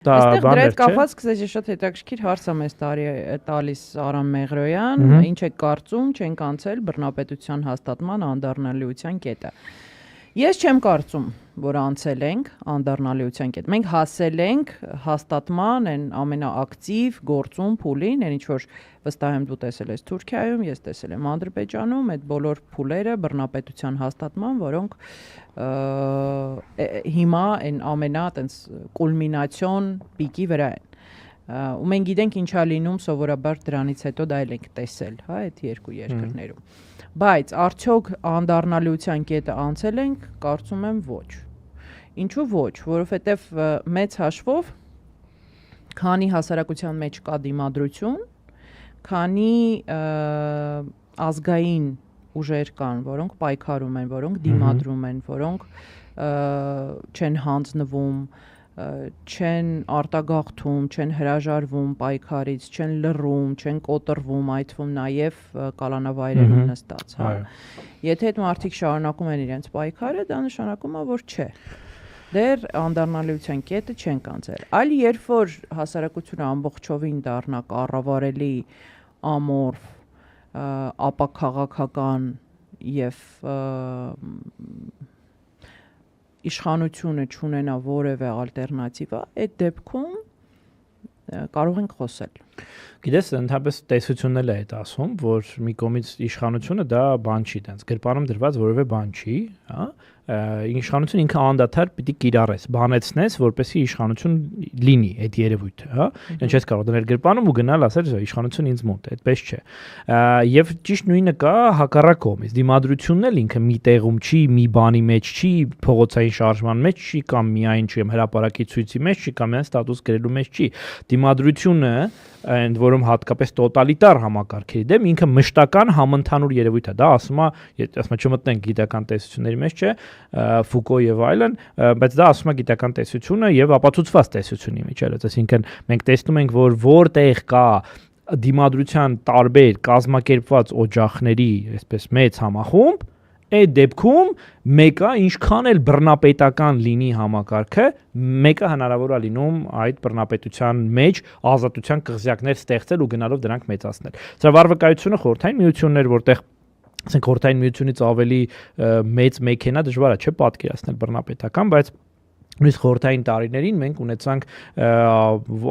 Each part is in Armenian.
Այստեղ դրա հետ կապված սկսեցի շատ հետաքրքիր հարց է մեզ տալիս Արամ Մեղրոյան, ինչ է կարծում, չենք անցել բռնապետության հաստատման անդառնալիության կետը։ Ես չեմ կարծում, որ անցել ենք անդառնալիության կետը։ Մենք հասել ենք հաստատման այն ամենաակտիվ գործուն փուլին, այն ինչ որ վստահ եմ դու տեսել ես Թուրքիայում, ես տեսել եմ Ադրբեջանում, այդ բոլոր փուլերը բռնապետության հաստատման, որոնք հիմա այն ամենա տենց կուլմինացիոն պիկի վրա են։ Ու մենք գիտենք ինչա լինում սովորաբար դրանից հետո դա էլ ենք տեսել, հա, այդ երկու երկրներում։ Բայց արդյոք անդառնալիության կետը անցել ենք, կարծում եմ ոչ։ Ինչու ոչ, որովհետև մեծ հաշվով քանի հասարակության մեջ կա դիմադրություն, քանի ազգային ուժեր կան, որոնք պայքարում են, որոնք դիմադրում են, որոնք չեն հանձնվում, չեն արտագաղթում, չեն հրաժարվում պայքարից, չեն լռում, չեն կոտրվում, այդ թվում նաև կալանավայրերում նստած, հա։ Եթե այդ մարդիկ շարունակում են իրենց պայքարը, դա նշանակում է, որ չէ։ Դեռ անդառնալիության կետը չենք անցել։ Այլ երբ որ հասարակությունը ամբողջովին դառնա կառավարելի, ամորֆ, ապաքաղաքական եւ իշխանությունը չունենա որևէ ալտերնատիվա, այդ դեպքում կարող ենք խոսել։ Գիտես, ընդհանրապես տեսությունն էլ է այդ ասում, որ մի կողմից իշխանությունը դա բան չի, տենց գրպանում դրված որևէ բան չի, հա։ Իշխանությունը ինքը անդադար պիտի կիրառես, բանեցնես, որպեսզի իշխանություն լինի այդ երևույթը, հա։ Ինչ ես կարող դնել գրպանում ու գնալ ասել, իշխանություն ինձ մոտ է, այդպես չէ։ Եվ ճիշտ նույնը կա հակառակ կողմից։ Դիմադրությունն էլ ինքը մի տեղում չի, մի բանի մեջ չի, փողոցային շարժման մեջ չի կամ միայն չի հրապարակի ցույցի մեջ չի կամ միայն ստատուս գրելու մեջ չի։ Դիմադրությունը and որում հատկապես տոտալիտար համակարգերի դեմ ինքը մշտական համընդհանուր երևույթ է, դա ասում է, չմտնենք գիտական տեսությունների մեջ, չէ, Ֆուկո եւ այլն, բայց դա ասում է գիտական տեսությունը եւ ապացուցված տեսությունի մեջ, այսինքն մենք տեսնում ենք, որ որտեղ կա դիմադրության տարբեր կազմակերպված օջախների, այսպես մեծ համախումբ, այդ դեպքում մեկը ինչքան էլ բռնապետական լինի համակարգը, մեկը հնարավոր է լինում այդ բռնապետության մեջ ազատության կղզյակներ ստեղծել ու գնալով դրանք մեծացնել։ Սա վարվկայությունը խորհրդային միություններ, որտեղ ասենք խորհրդային միությունից ավելի մեծ մեքենա դժվար է չէ պատկերացնել բռնապետական, բայց նույնիսկ խորհրդային տարիներին մենք ունեցանք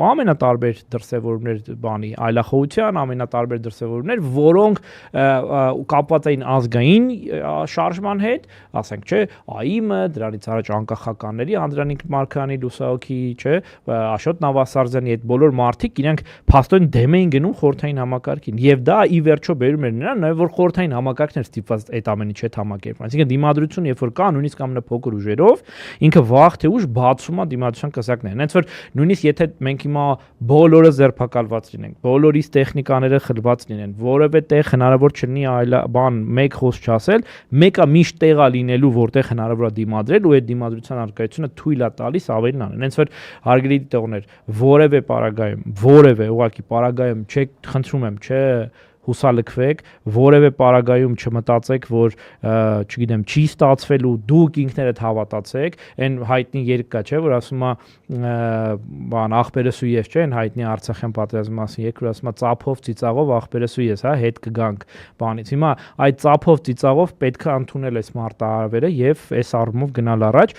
ամենատարբեր դրսևորումներ բանի այլախոհության, ամենատարբեր դրսևորումներ, որոնք կապված էին ազգային շարժման հետ, ասենք, չէ, ԱԻՄ-ը, դրանից առաջ անկախականների Անդրանիկ Մարկարյանի լուսահոգի, չէ, Աշոտ Նավասարդյանի այդ բոլոր մարդիկ իրենք փաստորեն դեմ էին գնում խորհրդային համակարգին, եւ դա ի վերջո բերում էր նրան, նաեւ որ խորհրդային համակարգն էր ստիպված այդ ամենի հետ համակերպել։ Այսինքն դիմադրություն, երբ որ կա, նույնիսկ ամենափոքր ուժերով, ինքը վաղ թե ուշ բացում է դիմադրության կզակներն։ Հենց որ նույնիսկ եթե մենք հիմա բոլորը ձերբակալված լինենք, բոլորիս տեխնիկաները խլված լինեն, որևէ տեղ հնարավոր չլինի այլ բան մեկ խոսք չասել, մեկը միշտ տեղա լինելու, որտեղ հնարավոր է դիմադրել ու այդ դիմադրության արկայությունը թույլ է տալիս ավելին անեն։ Հենց որ հարգելի դիտողներ, որևէ պարագայում, որևէ ուղղակի պարագայում չեք, խնդրում եմ, չէ, հուսալքվեք, որևէ պարագայում չմտածեք, որ չգիտեմ, չի ստացվելու, դուք ինքներդ հավատացեք, այն հայտնի երգ կա, չէ, որ ասում է բան աղբերս ու ես, չէ, այն հայտնի Արցախյան պատերազմի մասին երգ, որ ասում է ծափով ծիծաղով աղբերս ու ես, հա, հետ կգանք բանից։ Հիմա այդ ծափով ծիծաղով պետք է ընդունել այս մարտահրավերը եւ այս առումով գնալ առաջ,